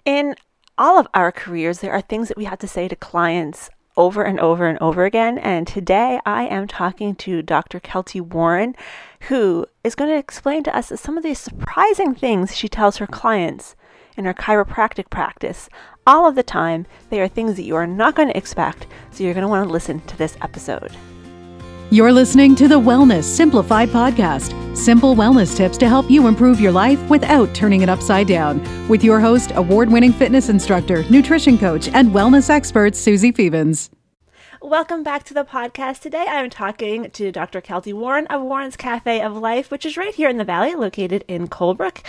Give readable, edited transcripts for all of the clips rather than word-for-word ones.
In all of our careers, there are things that we have to say to clients over and over and over again. And today I am talking to Dr. Keltie Warren, who is going to explain to us some of the surprising things she tells her clients in her chiropractic practice. All of the time, they are things that you are not going to expect, so you're going to want to listen to this episode. You're listening to the Wellness Simplified podcast. Simple wellness tips to help you improve your life without turning it upside down. With your host, award-winning fitness instructor, nutrition coach, and wellness expert, Suzi Fevens. Welcome back to the podcast. Today I'm talking to Dr. Keltie Warren of Warren's Cafe of Life, which is right here in the Valley, located in Coldbrook.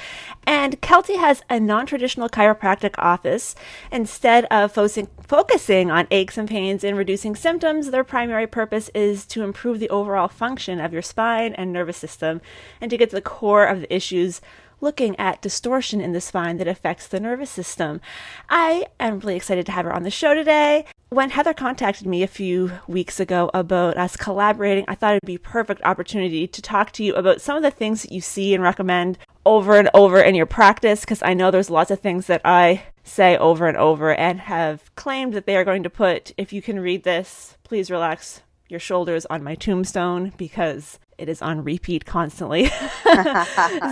And Keltie has a non-traditional chiropractic office. Instead of focusing on aches and pains and reducing symptoms, their primary purpose is to improve the overall function of your spine and nervous system and to get to the core of the issues, looking at distortion in the spine that affects the nervous system. I am really excited to have her on the show today. When Heather contacted me a few weeks ago about us collaborating, I thought it'd be a perfect opportunity to talk to you about some of the things that you see and recommend over and over in your practice, because I know there's lots of things that I say over and over and have claimed that they are going to put, if you can read this, please relax your shoulders on my tombstone, because it is on repeat constantly.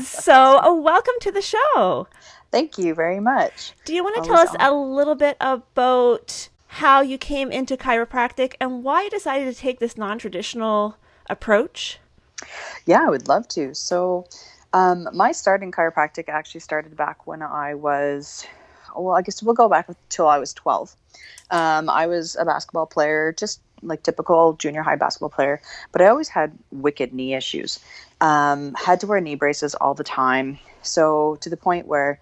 So welcome to the show. Thank you very much. Do you want to tell us a little bit about how you came into chiropractic and why you decided to take this non-traditional approach? Yeah, I would love to. So my start in chiropractic actually started back when I was, I guess we'll go back till I was 12. I was a basketball player, just like typical junior high basketball player, but I always had wicked knee issues. Had to wear knee braces all the time. So to the point where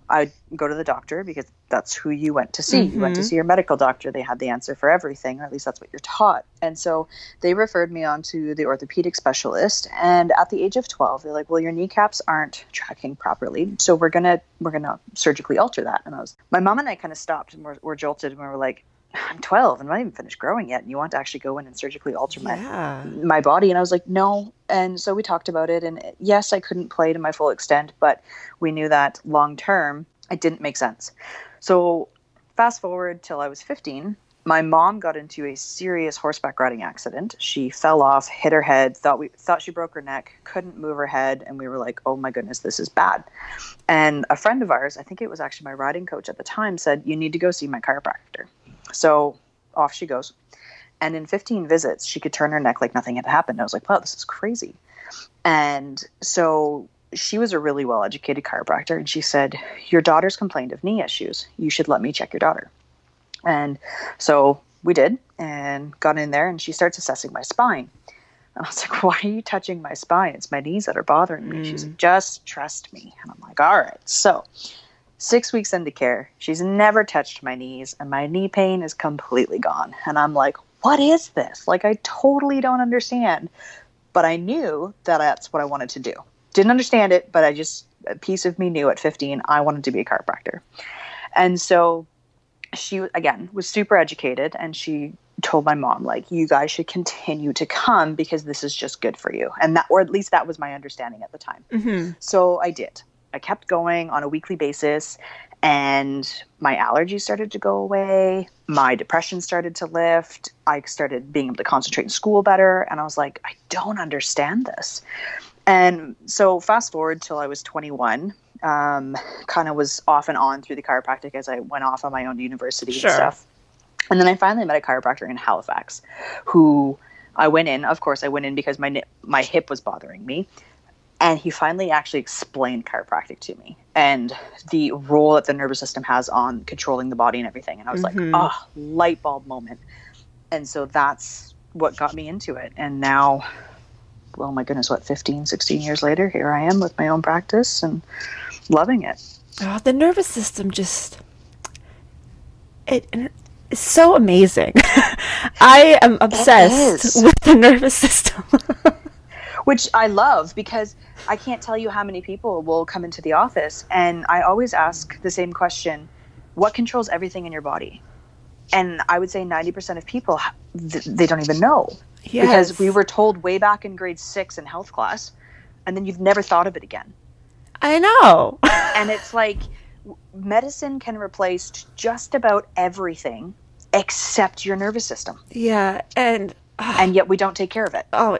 I'd go to the doctor, because that's who you went to see. You went to see your medical doctor. They had the answer for everything, or at least that's what you're taught. And so they referred me on to the orthopedic specialist. And at the age of 12, they're like, well, your kneecaps aren't tracking properly, so we're gonna surgically alter that. And my mom and I kind of stopped and we're jolted, and we were like, I'm 12 and I'm not even finished growing yet, and you want to actually go in and surgically alter my body? And I was like, no. And so we talked about it, and yes, I couldn't play to my full extent, but we knew that long term it didn't make sense. So fast forward till I was 15, my mom got into a serious horseback riding accident. She fell off, hit her head, thought she broke her neck, couldn't move her head, and we were like, oh my goodness, this is bad. And a friend of ours, I think it was actually my riding coach at the time, said, you need to go see my chiropractor. So off she goes. And in 15 visits, she could turn her neck like nothing had happened. I was like, wow, this is crazy. And so she was a really well-educated chiropractor. And she said, your daughter's complained of knee issues. You should let me check your daughter. And so we did, and got in there, and she starts assessing my spine. And I was like, why are you touching my spine? It's my knees that are bothering me. She's like, just trust me. And I'm like, all right. So 6 weeks into care, she's never touched my knees, and my knee pain is completely gone. And I'm like, what is this? Like, I totally don't understand. But I knew that that's what I wanted to do. Didn't understand it, but a piece of me knew at 15, I wanted to be a chiropractor. And so she, again, was super educated, and she told my mom, like, you guys should continue to come because this is just good for you. And that, or at least that was my understanding at the time. So I did. I kept going on a weekly basis, and my allergies started to go away. My depression started to lift. I started being able to concentrate in school better. And I was like, I don't understand this. And so fast forward till I was 21, kind of was off and on through the chiropractic as I went off on my own university and stuff. And then I finally met a chiropractor in Halifax who I went in. Of course, I went in because my hip was bothering me. And he finally actually explained chiropractic to me and the role that the nervous system has on controlling the body and everything. And I was like, oh, light bulb moment. And so that's what got me into it. And now, well, my goodness, 15, 16 years later, here I am with my own practice and loving it. Oh, the nervous system it's so amazing. I am obsessed with the nervous system. Which I love, because I can't tell you how many people will come into the office, and I always ask the same question, what controls everything in your body? And I would say 90% of people, they don't even know. Yes. Because we were told way back in grade 6 in health class, and then you've never thought of it again. I know. And it's like, Medicine can replace just about everything except your nervous system. Yeah, and yet we don't take care of it. Oh,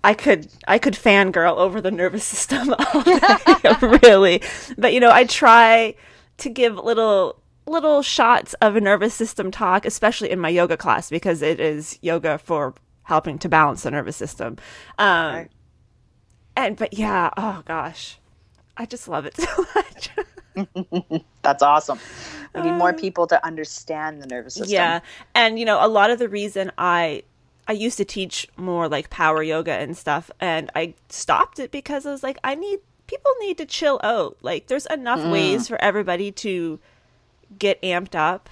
I could fangirl over the nervous system all day, really. But I try to give little shots of a nervous system talk, especially in my yoga class, because it is yoga for helping to balance the nervous system. Right. But yeah, oh gosh, I just love it so much. That's awesome. We need more people to understand the nervous system. Yeah. And, a lot of the reason I used to teach more like power yoga and stuff, and I stopped it because I was like, people need to chill out. Like, there's enough ways for everybody to get amped up.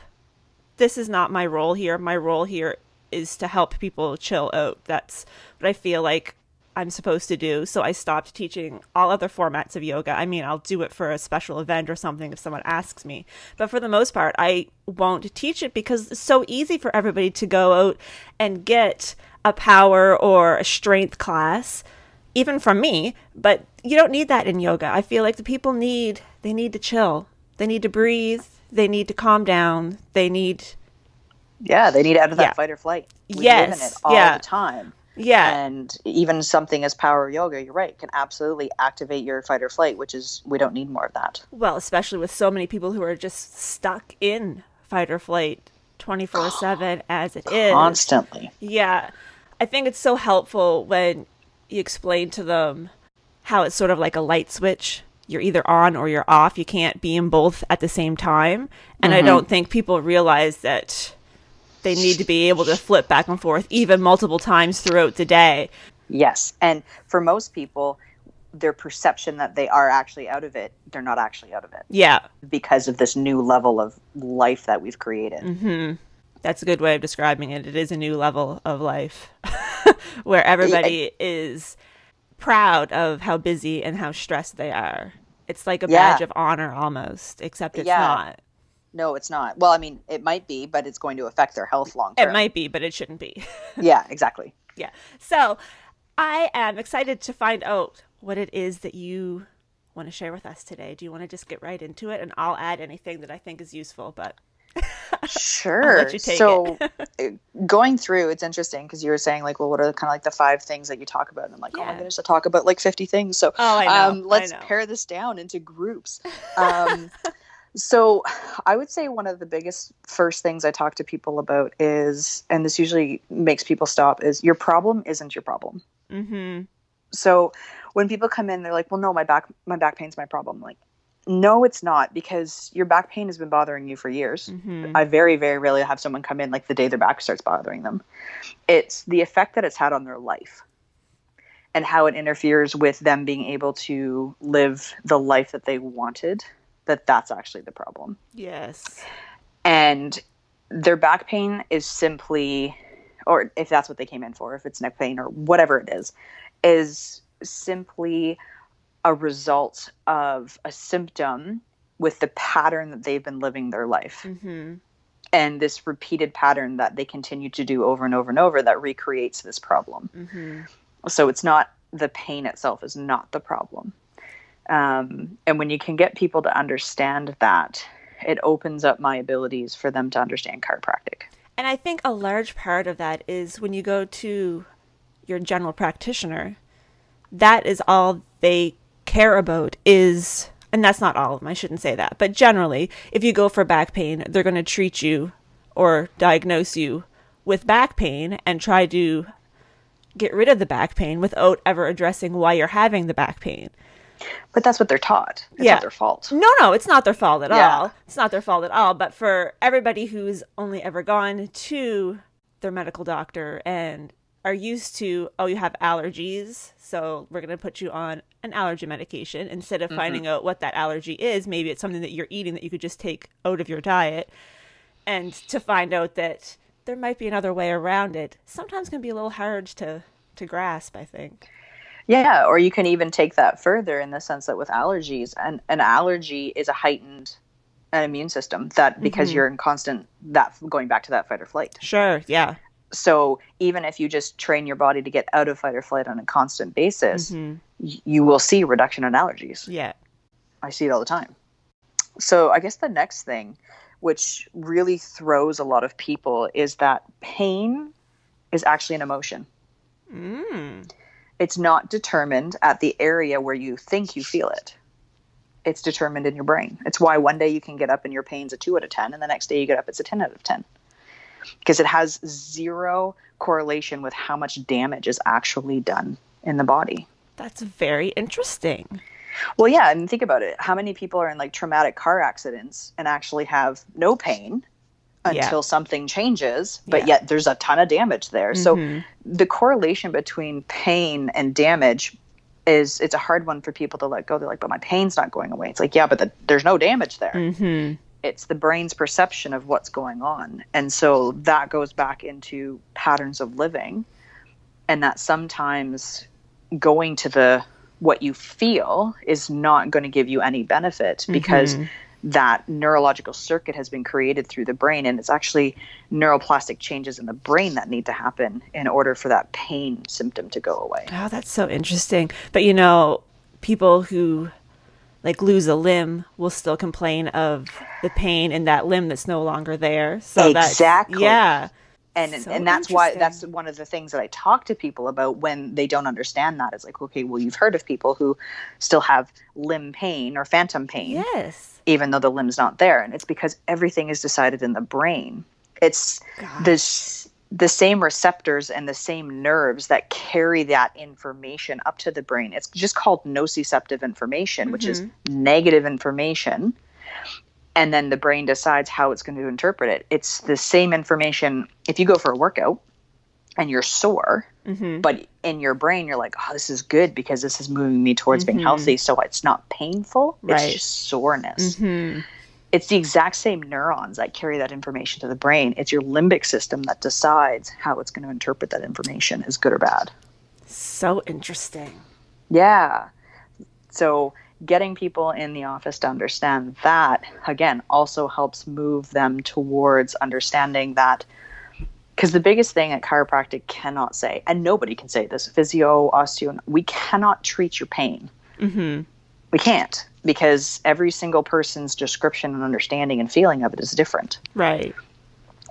This is not my role here. My role here is to help people chill out. That's what I feel like I'm supposed to do. So I stopped teaching all other formats of yoga. I mean, I'll do it for a special event or something if someone asks me. But for the most part, I won't teach it because it's so easy for everybody to go out and get a power or a strength class, even from me. But you don't need that in yoga. I feel like the people need to chill. They need to breathe. They need to calm down. They need out of that fight or flight. We live in it all the time. Yeah. And even something as power yoga, you're right, can absolutely activate your fight or flight, which is, we don't need more of that. Well, especially with so many people who are just stuck in fight or flight 24/7 as it is. Constantly. Yeah. I think it's so helpful when you explain to them how it's sort of like a light switch. You're either on or you're off. You can't be in both at the same time. And I don't think people realize that they need to be able to flip back and forth even multiple times throughout the day. Yes. And for most people, their perception that they are actually out of it, they're not actually out of it. Yeah. Because of this new level of life that we've created. Mm-hmm. That's a good way of describing it. It is a new level of life where everybody is proud of how busy and how stressed they are. It's like a badge of honor almost, except it's not. No, it's not. Well, I mean, it might be, but it's going to affect their health long term. It might be, but it shouldn't be. Yeah, exactly. Yeah. So I am excited to find out what it is that you want to share with us today. Do you want to just get right into it? And I'll add anything that I think is useful, but sure. I'll let you take it. Going through, it's interesting because you were saying like, well, what are kind of like the 5 things that you talk about? And I'm like, oh my goodness, I talk about like 50 things. So let's pare this down into groups. So I would say one of the biggest first things I talk to people about is, and this usually makes people stop, is your problem isn't your problem. Mm-hmm. So when people come in, they're like, well, no, my back pain's my problem. I'm like, no, it's not, because your back pain has been bothering you for years. Mm-hmm. I very, very rarely have someone come in like the day their back starts bothering them. It's the effect that it's had on their life and how it interferes with them being able to live the life that they wanted. That's actually the problem. Yes. And their back pain is simply, or if that's what they came in for, if it's neck pain or whatever it is simply a result of a symptom with the pattern that they've been living their life. Mm-hmm. And this repeated pattern that they continue to do over and over and over that recreates this problem. Mm-hmm. So it's not, the pain itself is not the problem. And when you can get people to understand that, it opens up my abilities for them to understand chiropractic. And I think a large part of that is when you go to your general practitioner, that is all they care about is, and that's not all of them, I shouldn't say that, but generally, if you go for back pain, they're going to treat you or diagnose you with back pain and try to get rid of the back pain without ever addressing why you're having the back pain. But that's what they're taught. It's not their fault. No, it's not their fault at all. It's not their fault at all. But for everybody who's only ever gone to their medical doctor and are used to, oh, you have allergies, so we're going to put you on an allergy medication instead of finding out what that allergy is. Maybe it's something that you're eating that you could just take out of your diet. And to find out that there might be another way around it, sometimes can be a little hard to grasp, I think. Yeah, or you can even take that further in the sense that with allergies, an allergy is a heightened immune system that because you're in constant, that going back to that fight or flight. Sure, yeah. So even if you just train your body to get out of fight or flight on a constant basis, you will see reduction in allergies. Yeah. I see it all the time. So I guess the next thing, which really throws a lot of people, is that pain is actually an emotion. It's not determined at the area where you think you feel it. It's determined in your brain. It's why one day you can get up and your pain's a 2 out of 10, and the next day you get up, it's a 10 out of 10. Because it has zero correlation with how much damage is actually done in the body. That's very interesting. Well, yeah, and think about it. How many people are in like traumatic car accidents and actually have no pain until something changes, but yet there's a ton of damage there. So the correlation between pain and damage it's a hard one for people to let go. They're like, but my pain's not going away. It's like, yeah, but there's no damage there. It's the brain's perception of what's going on. And so that goes back into patterns of living, and that sometimes going to what you feel is not going to give you any benefit because that neurological circuit has been created through the brain, and it's actually neuroplastic changes in the brain that need to happen in order for that pain symptom to go away. Oh, that's so interesting. But you know, people who like lose a limb will still complain of the pain in that limb that's no longer there. So exactly. Yeah. And that's why that's one of the things that I talk to people about when they don't understand that. It's like, okay, well, you've heard of people who still have limb pain or phantom pain, even though the limb's not there. And it's because everything is decided in the brain. It's the same receptors and the same nerves that carry that information up to the brain. It's just called nociceptive information, which is negative information. And then the brain decides how it's going to interpret it. It's the same information. If you go for a workout and you're sore, but in your brain, you're like, oh, this is good because this is moving me towards being healthy. So it's not painful. It's just soreness. It's the exact same neurons that carry that information to the brain. It's your limbic system that decides how it's going to interpret that information as good or bad. So interesting. Yeah. So getting people in the office to understand that, again, also helps move them towards understanding that, because the biggest thing that chiropractic cannot say, and nobody can say this, physio, osteo, we cannot treat your pain. We can't, because every single person's description and understanding and feeling of it is different. Right.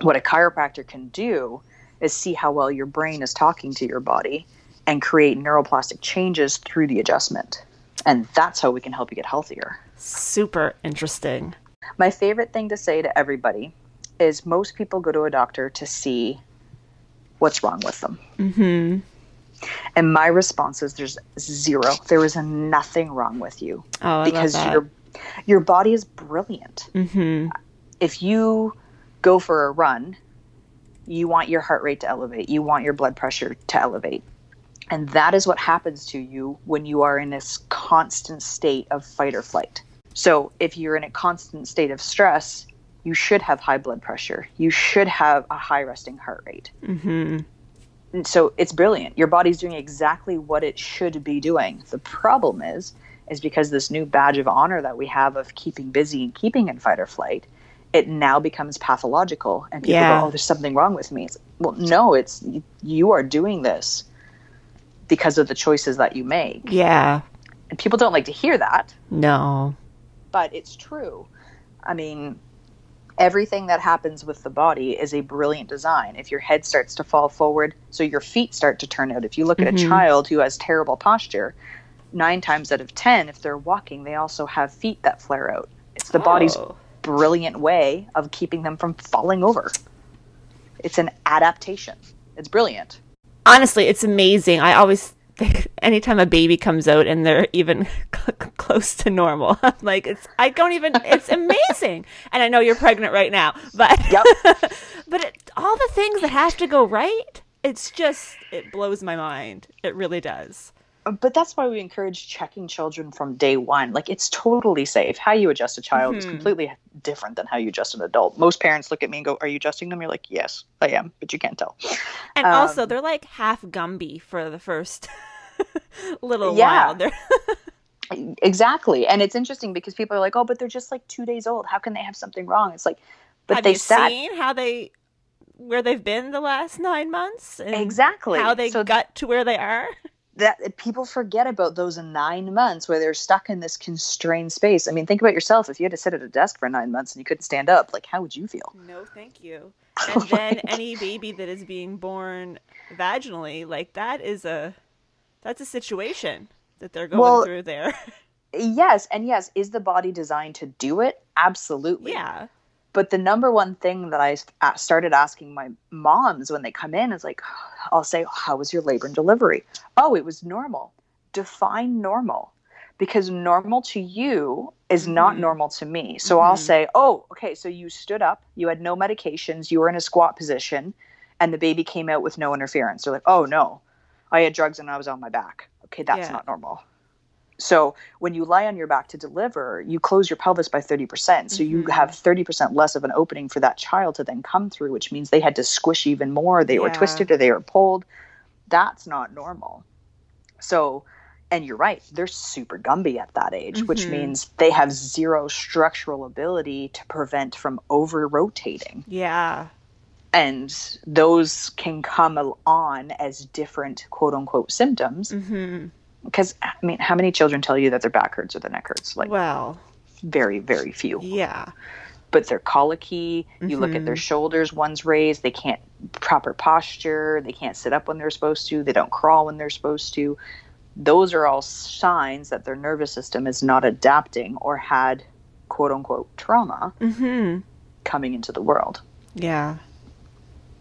What a chiropractor can do is see how well your brain is talking to your body and create neuroplastic changes through the adjustment. And that's how we can help you get healthier. Super interesting. My favorite thing to say to everybody is most people go to a doctor to see what's wrong with them. And my response is there's zero. There is nothing wrong with you. Oh, because your body is brilliant. If you go for a run, you want your heart rate to elevate. You want your blood pressure to elevate. And that is what happens to you when you are in this constant state of fight or flight. So if you're in a constant state of stress, you should have high blood pressure. You should have a high resting heart rate. And so it's brilliant. Your body's doing exactly what it should be doing. The problem is because this new badge of honor that we have of keeping busy and keeping in fight or flight, it now becomes pathological. And people go, oh, there's something wrong with me. It's, well, no, it's you are doing this because of the choices that you make. Yeah. And people don't like to hear that. No. But it's true. I mean, everything that happens with the body is a brilliant design. If your head starts to fall forward, so your feet start to turn out. If you look at a child who has terrible posture, 9 times out of 10, if they're walking, they also have feet that flare out. It's the body's brilliant way of keeping them from falling over. It's an adaptation. It's brilliant. Honestly, it's amazing. I always think anytime a baby comes out and they're even close to normal, I'm like, it's amazing. And I know you're pregnant right now, but but all the things that have to go right, it blows my mind. It really does. But that's why we encourage checking children from day one. Like, it's totally safe. How you adjust a child is completely different than how you adjust an adult. Most parents look at me and go, are you adjusting them? You're like, yes, I am, but you can't tell. And also, they're like half Gumby for the first little while. Exactly. And it's interesting because people are like, oh, but they're just like 2 days old. How can they have something wrong? It's like, but have you seen where they've been the last 9 months? And exactly. How they got to where they are? that people forget about those 9 months where they're stuck in this constrained space. I mean, think about yourself. If you had to sit at a desk for 9 months and you couldn't stand up, like, how would you feel? No, thank you. And then any baby that is being born vaginally, like that's a situation that they're going through there. Yes. And yes, is the body designed to do it? Absolutely. Yeah. But the number one thing that I started asking my moms when they come in is like, I'll say, how was your labor and delivery? Oh, it was normal. Define normal. Because normal to you is not normal to me. So I'll say, oh, okay, so you stood up, you had no medications, you were in a squat position, and the baby came out with no interference. They're like, oh, no, I had drugs and I was on my back. Okay, that's not normal. So when you lie on your back to deliver, you close your pelvis by 30%. So you have 30% less of an opening for that child to then come through, which means they had to squish even more. They were twisted or they were pulled. That's not normal. So, and you're right, they're super Gumby at that age, which means they have zero structural ability to prevent from over-rotating. Yeah. And those can come on as different quote-unquote symptoms. Because, I mean, how many children tell you that their back hurts or their neck hurts? Like, well, very, very few. Yeah. But they're colicky. You look at their shoulders, one's raised. They can't proper posture. They can't sit up when they're supposed to. They don't crawl when they're supposed to. Those are all signs that their nervous system is not adapting or had, quote unquote, trauma coming into the world. Yeah.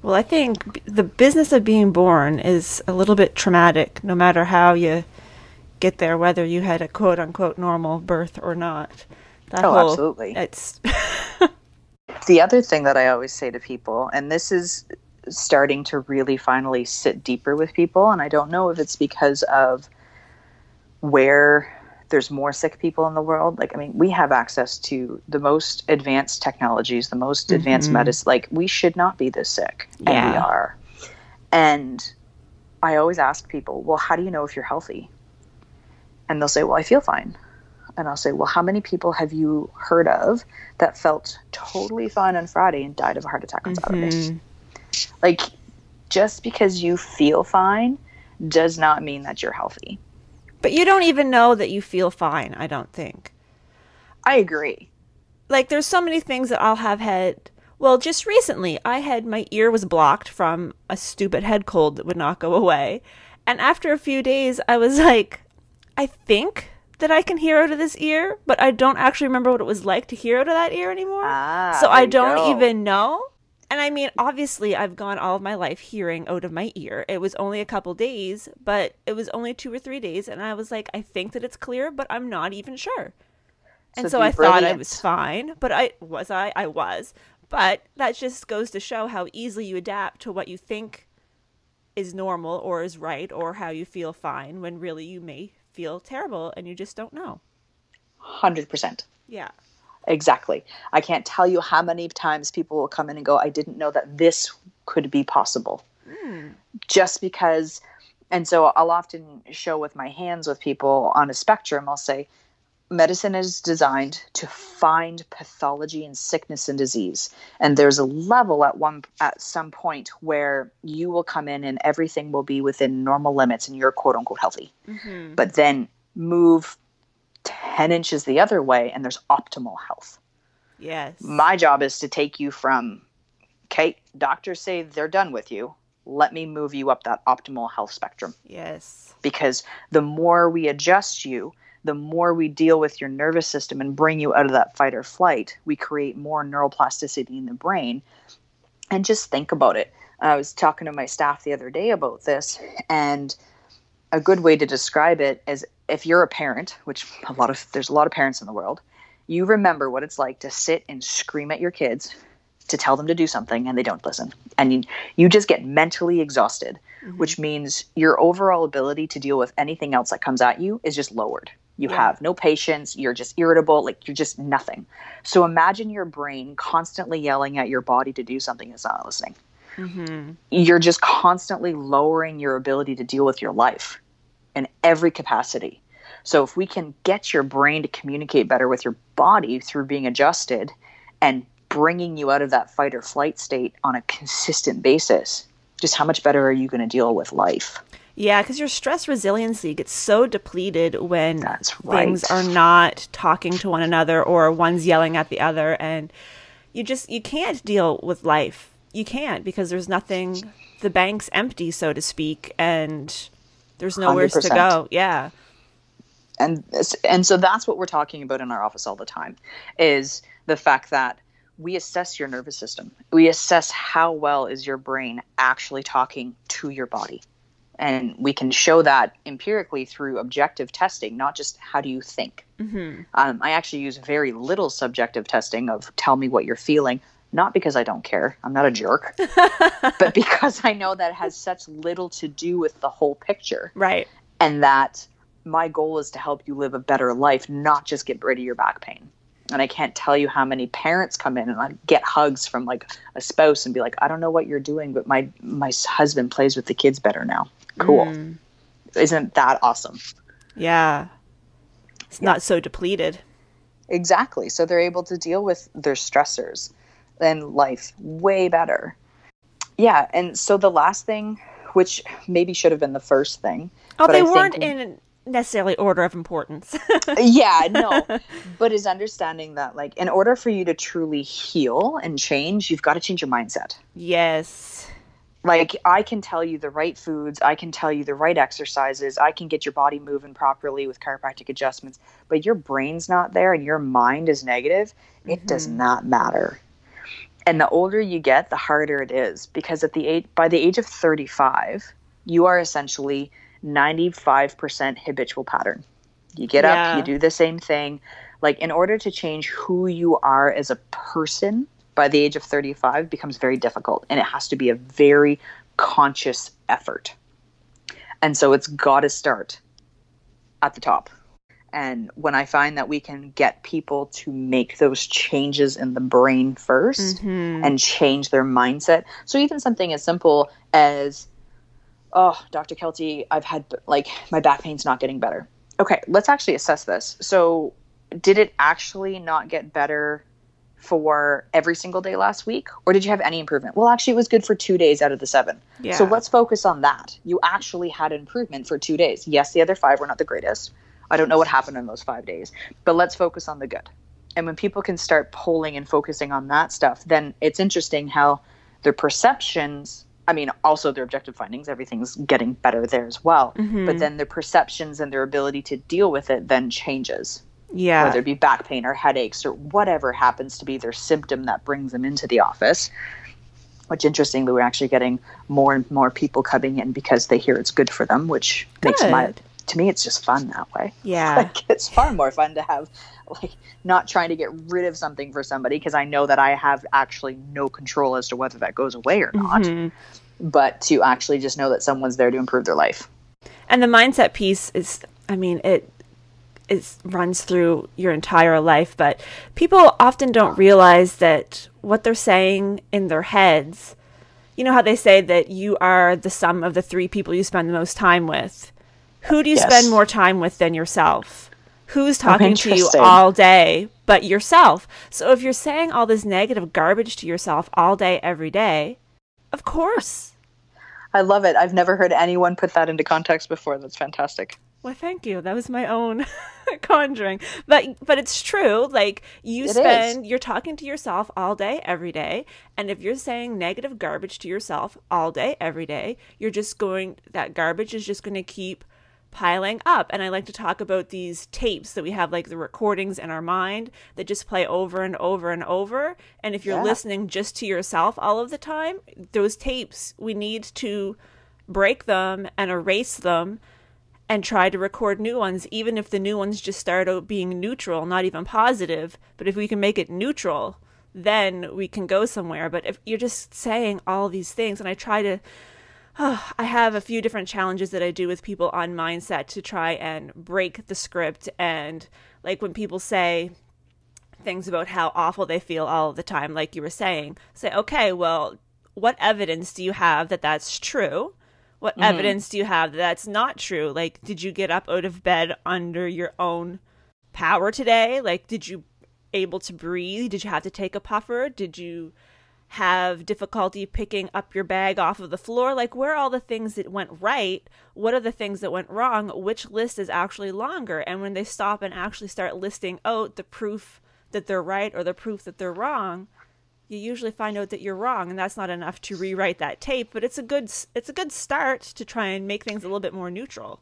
Well, I think the business of being born is a little bit traumatic, no matter how you get there, whether you had a quote unquote normal birth or not. Absolutely. It's the other thing that I always say to people, and this is starting to really finally sit deeper with people, and I don't know if it's because of where there's more sick people in the world. Like, I mean, we have access to the most advanced technologies, the most advanced medicine. Like, we should not be this sick, and we are. And I always ask people, well, how do you know if you're healthy? And they'll say, well, I feel fine. And I'll say, well, how many people have you heard of that felt totally fine on Friday and died of a heart attack on Saturday? Like, just because you feel fine does not mean that you're healthy. But you don't even know that you feel fine, I don't think. I agree. Like, there's so many things that I'll have had. Well, just recently, my ear was blocked from a stupid head cold that would not go away. And after a few days, I was like, I think that I can hear out of this ear, but I don't actually remember what it was like to hear out of that ear anymore. So I don't even know. And I mean, obviously, I've gone all of my life hearing out of my ear. It was only a couple days, but it was only 2 or 3 days. And I was like, I think that it's clear, but I'm not even sure. And so I thought I was fine, but I was. But that just goes to show how easily you adapt to what you think is normal or is right or how you feel fine when really you may feel terrible and you just don't know. 100%. Yeah. Exactly. I can't tell you how many times people will come in and go, I didn't know that this could be possible. Just because, and so I'll often show with my hands with people on a spectrum, I'll say, medicine is designed to find pathology and sickness and disease. And there's a level at some point where you will come in and everything will be within normal limits and you're quote unquote healthy. But then move 10 inches the other way and there's optimal health. Yes. My job is to take you from, okay, doctors say they're done with you. Let me move you up that optimal health spectrum. Yes. Because the more we adjust you, the more we deal with your nervous system and bring you out of that fight or flight, we create more neuroplasticity in the brain. And just think about it. I was talking to my staff the other day about this, and a good way to describe it is if you're a parent, which there's a lot of parents in the world, you remember what it's like to sit and scream at your kids to tell them to do something and they don't listen. And you just get mentally exhausted, which means your overall ability to deal with anything else that comes at you is just lowered. You have no patience. You're just irritable. Like, you're just nothing. So imagine your brain constantly yelling at your body to do something that's not listening. You're just constantly lowering your ability to deal with your life in every capacity. So if we can get your brain to communicate better with your body through being adjusted and bringing you out of that fight or flight state on a consistent basis, just how much better are you going to deal with life? Yeah, because your stress resiliency gets so depleted when That's right. things are not talking to one another or one's yelling at the other, and you can't deal with life. You can't, because there's nothing, the bank's empty, so to speak, and there's nowhere to 100%. go. Yeah. And so that's what we're talking about in our office all the time, is the fact that we assess your nervous system. We assess how well is your brain actually talking to your body. And we can show that empirically through objective testing, not just how do you think. Mm-hmm. I actually use very little subjective testing of tell me what you're feeling, not because I don't care. I'm not a jerk, but because I know that has such little to do with the whole picture. Right. And that my goal is to help you live a better life, not just get rid of your back pain. And I can't tell you how many parents come in and I get hugs from like a spouse and be like, I don't know what you're doing, but my husband plays with the kids better now. Cool. Isn't that awesome? Yeah. It's not so depleted. Exactly. So they're able to deal with their stressors and life way better. Yeah. And so the last thing, which maybe should have been the first thing. Oh, but they I weren't think, in necessarily order of importance. yeah, no. But is understanding that, like, in order for you to truly heal and change, you've got to change your mindset. Yes. Like, I can tell you the right foods, I can tell you the right exercises, I can get your body moving properly with chiropractic adjustments, but your brain's not there and your mind is negative, it does not matter. And the older you get, the harder it is, because by the age of 35, you are essentially 95% habitual pattern. You get up, you do the same thing. Like, in order to change who you are as a person by the age of 35 becomes very difficult, and it has to be a very conscious effort. And so it's got to start at the top. And when I find that we can get people to make those changes in the brain first and change their mindset. So even something as simple as, oh, Dr. Keltie, I've had, like, my back pain's not getting better. Okay, let's actually assess this. So did it actually not get better for every single day last week? Or did you have any improvement? Well, actually, it was good for 2 days out of the 7. Yeah. So let's focus on that. You actually had improvement for 2 days. Yes, the other 5 were not the greatest. I don't know what happened in those 5 days, but let's focus on the good. And when people can start polling and focusing on that stuff, then it's interesting how their perceptions, I mean, also their objective findings, everything's getting better there as well. But then their perceptions and their ability to deal with it then changes. Yeah. Whether it be back pain or headaches or whatever happens to be their symptom that brings them into the office. Which, interestingly, we're actually getting more and more people coming in because they hear it's good for them, which makes to me, it's just fun that way. Yeah. Like, it's far more fun to have, like, not trying to get rid of something for somebody, because I know that I have actually no control as to whether that goes away or not, but to actually just know that someone's there to improve their life. And the mindset piece is, I mean, it runs through your entire life, but people often don't realize that what they're saying in their heads, you know how they say that you are the sum of the 3 people you spend the most time with. Who do you spend more time with than yourself? Who's talking to you all day but yourself? So if you're saying all this negative garbage to yourself all day, every day, of course. I love it. I've never heard anyone put that into context before. That's fantastic. Well, thank you. That was my own conjuring. But it's true. Like, you're talking to yourself all day, every day. And if you're saying negative garbage to yourself all day, every day, that garbage is just going to keep piling up. And I like to talk about these tapes that we have, like the recordings in our mind that just play over and over and over. And if you're listening just to yourself all of the time, those tapes, we need to break them and erase them and try to record new ones, even if the new ones just start out being neutral, not even positive. But if we can make it neutral, then we can go somewhere. But if you're just saying all these things, and I have a few different challenges that I do with people on mindset to try and break the script. And like, when people say things about how awful they feel all the time, like you were saying, say, okay, well, what evidence do you have that that's true? What evidence do you have that that's not true? Like, did you get up out of bed under your own power today? Like, did you able to breathe? Did you have to take a puffer? Did you have difficulty picking up your bag off of the floor. Like, where are all the things that went right? What are the things that went wrong? Which list is actually longer? And when they stop and actually start listing out the proof that they're right or the proof that they're wrong, you usually find out that you're wrong, and that's not enough to rewrite that tape, but it's a good start to try and make things a little bit more neutral.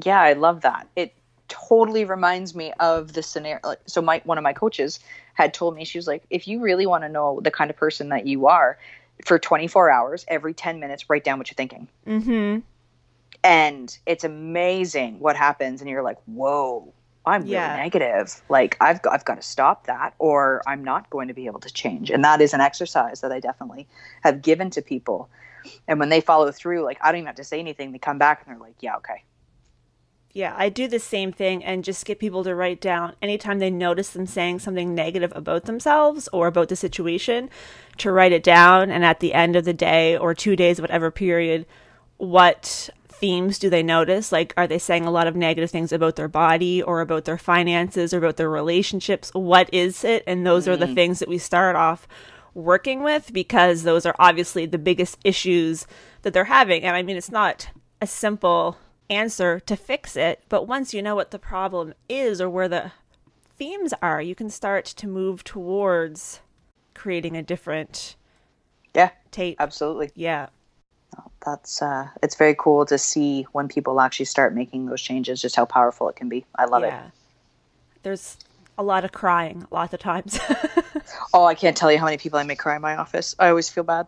Yeah, I love that. It totally reminds me of the scenario. So one of my coaches had told me, she was like, if you really want to know the kind of person that you are, for 24 hours, every 10 minutes, write down what you're thinking. Mm-hmm. And it's amazing what happens. And you're like, whoa, I'm really negative. Like, I've got to stop that, or I'm not going to be able to change. And that is an exercise that I definitely have given to people. And when they follow through, like, I don't even have to say anything. They come back and they're like, yeah, okay. Yeah, I do the same thing and just get people to write down anytime they notice them saying something negative about themselves or about the situation, to write it down. And at the end of the day or 2 days, whatever period, what themes do they notice? Like, are they saying a lot of negative things about their body or about their finances or about their relationships? What is it? And those are the things that we start off working with, because those are obviously the biggest issues that they're having. And I mean, it's not a simple answer to fix it, but once you know what the problem is or where the themes are, you can start to move towards creating a different tape. Absolutely. Yeah. That's it's very cool to see when people actually start making those changes, just how powerful it can be. I love it. There's a lot of crying lots of times. Oh, I can't tell you how many people I make cry in my office. I always feel bad.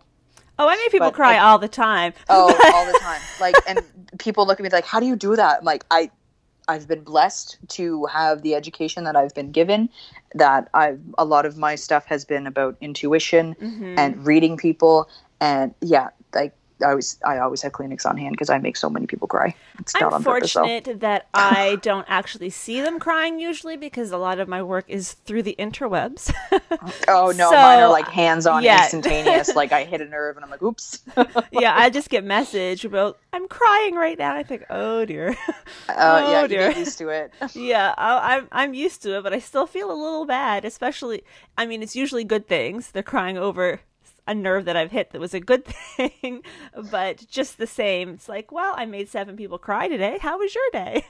Oh, I make people cry all the time. Oh, all the time. Like, and people look at me like, how do you do that? I'm like, I've been blessed to have the education that I've been given, that a lot of my stuff has been about intuition and reading people. And like, I always have Kleenex on hand because I make so many people cry. It's not I'm on purpose, fortunate that I don't actually see them crying usually, because a lot of my work is through the interwebs. Oh no, so, mine are like hands-on, instantaneous. Like, I hit a nerve and I'm like, oops. I just get message about, I'm crying right now. I think, oh dear. You get used to it. I'm used to it, but I still feel a little bad. Especially, I mean, it's usually good things. They're crying over a nerve that I've hit that was a good thing, but just the same, it's like, well, I made 7 people cry today. How was your day?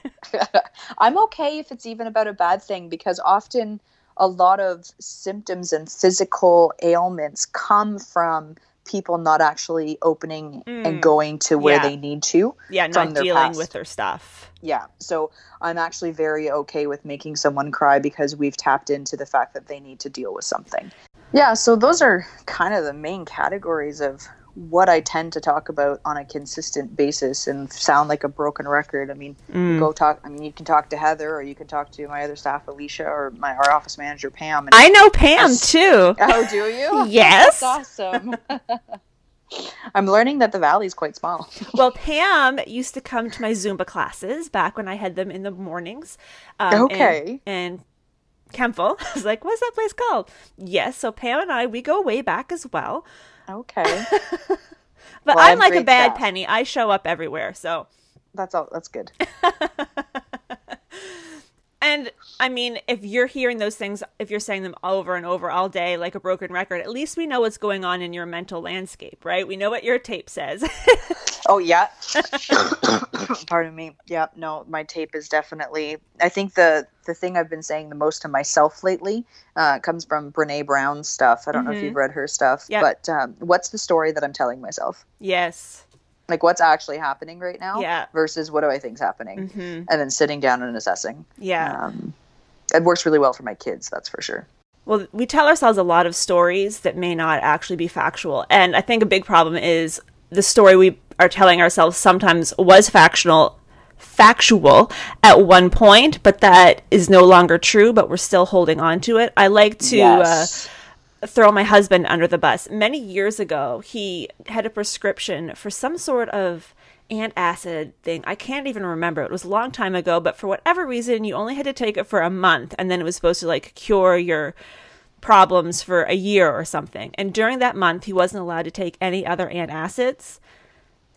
I'm okay if it's even about a bad thing, because often a lot of symptoms and physical ailments come from people not actually opening and going to where they need to. Yeah, not dealing with their stuff. Yeah, so I'm actually very okay with making someone cry, because we've tapped into the fact that they need to deal with something. Yeah, so those are kind of the main categories of what I tend to talk about on a consistent basis, and sound like a broken record. I mean, you can talk to Heather, or you can talk to my other staff, Alicia, or our office manager, Pam. And I know Pam too. Oh, do you? Yes. That's awesome. I'm learning that the Valley is quite small. Well, Pam used to come to my Zumba classes back when I had them in the mornings. Okay. And Kempville. I was like, what's that place called? Yes. So Pam and I, we go way back as well. Okay. But I'm like a bad penny. I show up everywhere. So that's good. And I mean, if you're hearing those things, if you're saying them over and over all day like a broken record, at least we know what's going on in your mental landscape, right? We know what your tape says. Oh, yeah. Pardon me. Yeah, no, my tape is definitely, I think the thing I've been saying the most to myself lately comes from Brene Brown's stuff. I don't know if you've read her stuff, but what's the story that I'm telling myself? Yes. Like, what's actually happening right now versus what do I think's happening? And then sitting down and assessing. Yeah. It works really well for my kids, that's for sure. Well, we tell ourselves a lot of stories that may not actually be factual. And I think a big problem is the story we are telling ourselves sometimes was factual at one point, but that is no longer true, but we're still holding on to it. I like to throw my husband under the bus. Many years ago, he had a prescription for some sort of antacid thing. I can't even remember. It was a long time ago, but for whatever reason, you only had to take it for a month, and then it was supposed to like cure your problems for a year or something. And during that month, he wasn't allowed to take any other antacids.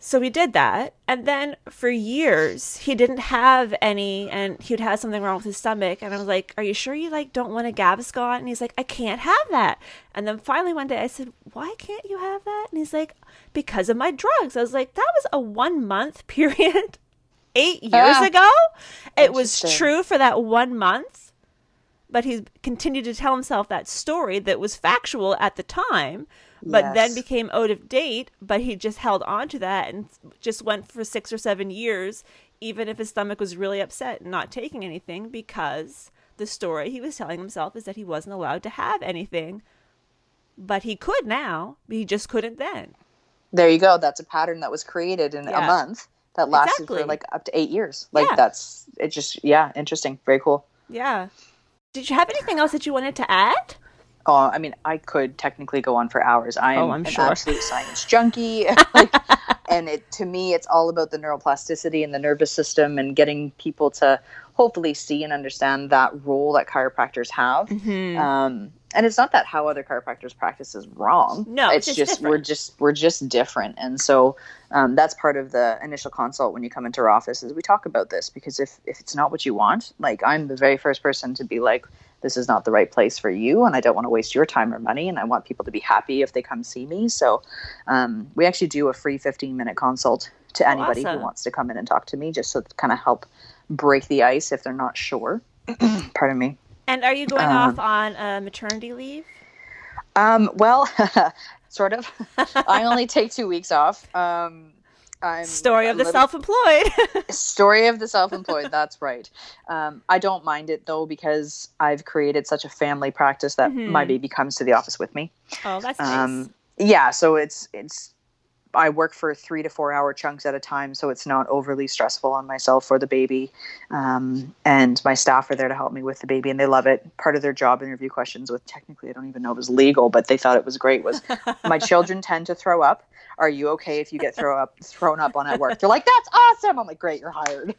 So he did that. And then for years, he didn't have any, and he would have something wrong with his stomach. And I was like, are you sure you like don't want a Gaviscon? And he's like, I can't have that. And then finally one day I said, why can't you have that? And he's like, because of my drugs. I was like, that was a 1 month period 8 years ago. It was true for that 1 month. But he continued to tell himself that story that was factual at the time, but then became out of date. But he just held on to that and just went for 6 or 7 years, even if his stomach was really upset and not taking anything, because the story he was telling himself is that he wasn't allowed to have anything. But he could now, but he just couldn't then. There you go. That's a pattern that was created in a month that lasted for like up to 8 years. Like that's, it just, interesting. Very cool. Yeah. Did you have anything else that you wanted to add? Oh, I mean, I could technically go on for hours. I'm an absolute science junkie. And to me, it's all about the neuroplasticity and the nervous system and getting people to hopefully see and understand that role that chiropractors have. And it's not that how other chiropractors practice is wrong. No, it's just we're just different. And so that's part of the initial consult when you come into our office is we talk about this, because if it's not what you want, like I'm the very first person to be like, this is not the right place for you, and I don't want to waste your time or money, and I want people to be happy if they come see me. So we actually do a free 15-minute consult to anybody who wants to come in and talk to me, just so to kind of help break the ice if they're not sure. Pardon me. And are you going off on maternity leave? Well, sort of. I only take 2 weeks off. Story of the self-employed. Story of the self-employed. That's right. I don't mind it though, because I've created such a family practice that my baby comes to the office with me. Oh, that's nice. Yeah. So it's, I work for 3 to 4 hour chunks at a time, so it's not overly stressful on myself or the baby. And my staff are there to help me with the baby, and they love it. Part of their job interview questions, with technically I don't even know it was legal, but they thought it was great, was my children tend to throw up. Are you okay if you get thrown up on at work? They're like, that's awesome. I'm like, great, you're hired.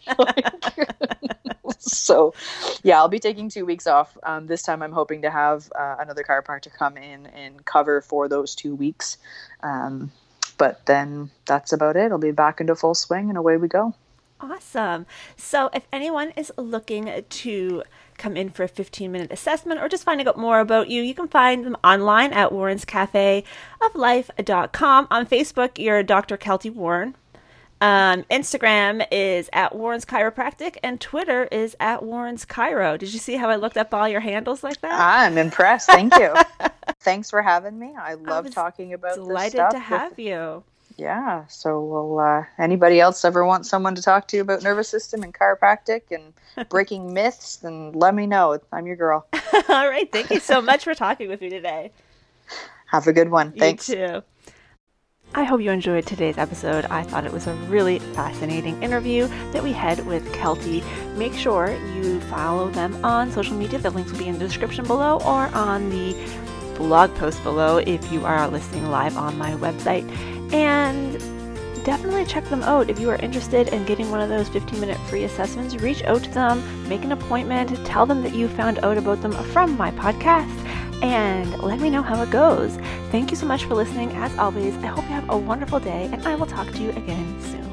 So yeah, I'll be taking 2 weeks off. This time I'm hoping to have another chiropractor come in and cover for those 2 weeks. But then that's about it. I'll be back into full swing and away we go. Awesome. So if anyone is looking to come in for a 15-minute assessment or just finding out more about you, you can find them online at warrenscafeoflife.com. On Facebook, you're Dr. Keltie Warren. Instagram is at Warren's Chiropractic, and Twitter is at Warren's Chiro. Did you see how I looked up all your handles like that? I'm impressed. Thank you. Thanks for having me. I love talking about this stuff. Delighted to have you. Yeah. So will anybody else ever want someone to talk to about nervous system and chiropractic and breaking myths, then let me know. I'm your girl. All right. Thank you so much for talking with me today. Have a good one. Thanks. You too. I hope you enjoyed today's episode. I thought it was a really fascinating interview that we had with Keltie. Make sure you follow them on social media. The links will be in the description below or on the blog post below if you are listening live on my website. And definitely check them out. If you are interested in getting one of those 15-minute free assessments, reach out to them, make an appointment, tell them that you found out about them from my podcast, and let me know how it goes. Thank you so much for listening. As always, I hope you have a wonderful day, and I will talk to you again soon.